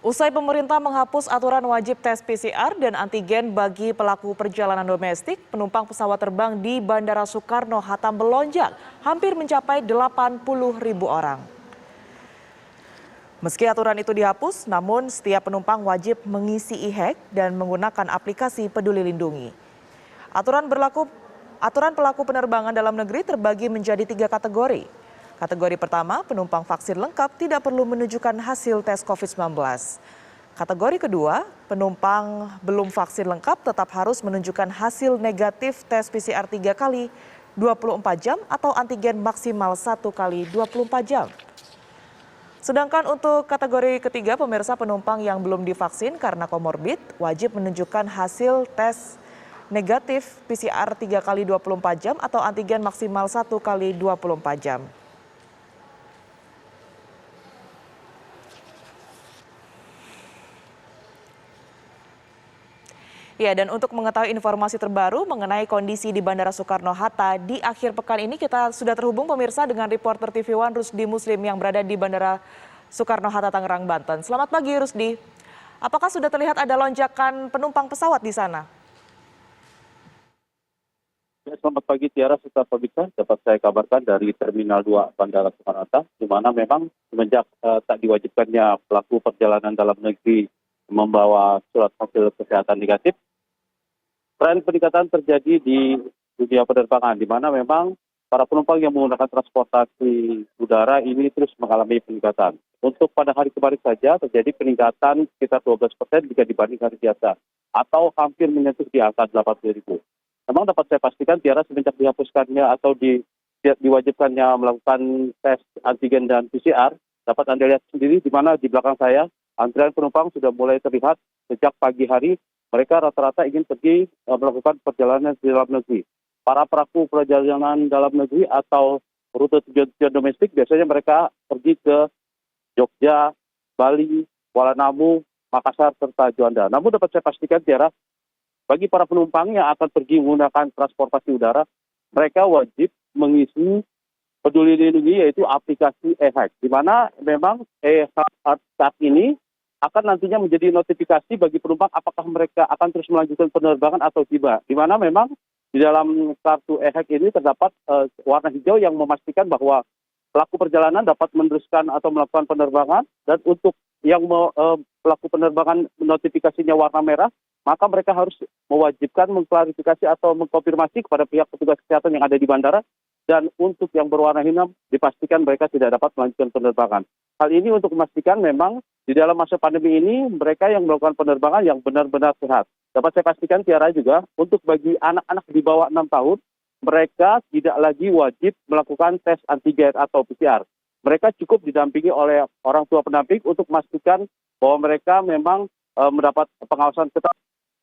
Usai pemerintah menghapus aturan wajib tes PCR dan antigen bagi pelaku perjalanan domestik, penumpang pesawat terbang di Bandara Soekarno-Hatta melonjak, hampir mencapai 80.000 orang. Meski aturan itu dihapus, namun setiap penumpang wajib mengisi e-hack dan menggunakan aplikasi Peduli Lindungi. Aturan pelaku penerbangan dalam negeri terbagi menjadi 3 kategori. Kategori pertama, penumpang vaksin lengkap tidak perlu menunjukkan hasil tes COVID-19. Kategori kedua, penumpang belum vaksin lengkap tetap harus menunjukkan hasil negatif tes PCR 3 kali 24 jam atau antigen maksimal 1 kali 24 jam. Sedangkan untuk kategori ketiga, pemirsa, penumpang yang belum divaksin karena komorbid wajib menunjukkan hasil tes negatif PCR 3 kali 24 jam atau antigen maksimal 1 kali 24 jam. Ya, dan untuk mengetahui informasi terbaru mengenai kondisi di Bandara Soekarno-Hatta di akhir pekan ini, kita sudah terhubung pemirsa dengan reporter TV One Rusdi Muslim yang berada di Bandara Soekarno-Hatta, Tangerang, Banten. Selamat pagi Rusdi, apakah sudah terlihat ada lonjakan penumpang pesawat di sana? Ya, selamat pagi Tiara, serta pemirsa. Dapat saya kabarkan dari Terminal 2 Bandara Soekarno-Hatta, di mana memang semenjak tak diwajibkannya pelaku perjalanan dalam negeri membawa surat hasil kesehatan negatif, tren peningkatan terjadi di dunia penerbangan, di mana memang para penumpang yang menggunakan transportasi udara ini terus mengalami peningkatan. Untuk pada hari kemarin saja terjadi peningkatan sekitar 12% jika dibanding hari biasa, atau hampir menyentuh di angka 80.000. Memang dapat saya pastikan Tiara, semenjak dihapuskannya atau diwajibkannya melakukan tes antigen dan PCR, dapat Anda lihat sendiri di mana di belakang saya antrian penumpang sudah mulai terlihat sejak pagi hari. Mereka rata-rata ingin pergi melakukan perjalanan di dalam negeri. Para pelaku perjalanan dalam negeri atau rute tujuan domestik biasanya mereka pergi ke Jogja, Bali, Kuala Namu, Makassar, serta Juanda. Namun dapat saya pastikan Tiara, bagi para penumpang yang akan pergi menggunakan transportasi udara, mereka wajib mengisi Peduli Lindungi, yaitu aplikasi e-hack, di mana memang saat ini akan nantinya menjadi notifikasi bagi penumpang apakah mereka akan terus melanjutkan penerbangan atau tidak. Di mana memang di dalam kartu e-hack ini terdapat warna hijau yang memastikan bahwa pelaku perjalanan dapat meneruskan atau melakukan penerbangan, dan untuk yang pelaku penerbangan notifikasinya warna merah, maka mereka harus mewajibkan mengklarifikasi atau mengkonfirmasi kepada pihak petugas kesehatan yang ada di bandara. Dan untuk yang berwarna hitam dipastikan mereka tidak dapat melanjutkan penerbangan. Hal ini untuk memastikan memang di dalam masa pandemi ini mereka yang melakukan penerbangan yang benar-benar sehat. Dapat saya pastikan Tiara juga, untuk bagi anak-anak di bawah 6 tahun, mereka tidak lagi wajib melakukan tes antigen atau PCR. Mereka cukup didampingi oleh orang tua pendamping untuk memastikan bahwa mereka memang mendapat pengawasan ketat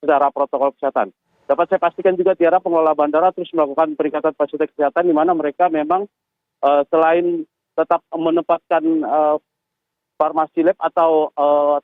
secara protokol kesehatan. Dapat saya pastikan juga Tiara, pengelola bandara terus melakukan peningkatan fasilitas kesehatan, di mana mereka memang selain tetap menempatkan farmasi lab atau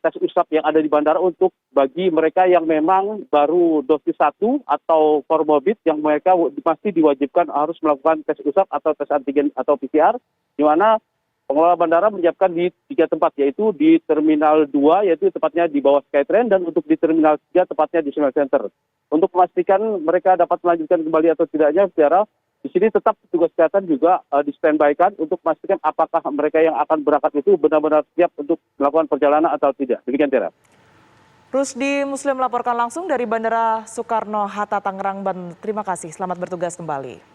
tes usap yang ada di bandara untuk bagi mereka yang memang baru dosis 1 atau komorbid, yang mereka masih diwajibkan harus melakukan tes usap atau tes antigen atau PCR, di mana pengelola bandara menyiapkan di 3 tempat, yaitu di Terminal 2, yaitu tepatnya di bawah Skytrain, dan untuk di Terminal 3 tepatnya di Smile Center. Untuk memastikan mereka dapat melanjutkan kembali atau tidaknya, Tiara, di sini tetap petugas kesehatan juga di-standby-kan untuk memastikan apakah mereka yang akan berangkat itu benar-benar siap untuk melakukan perjalanan atau tidak. Demikian, Tiara. Rusdi Muslim melaporkan langsung dari Bandara Soekarno-Hatta, Tangerang, Banten. Terima kasih, selamat bertugas kembali.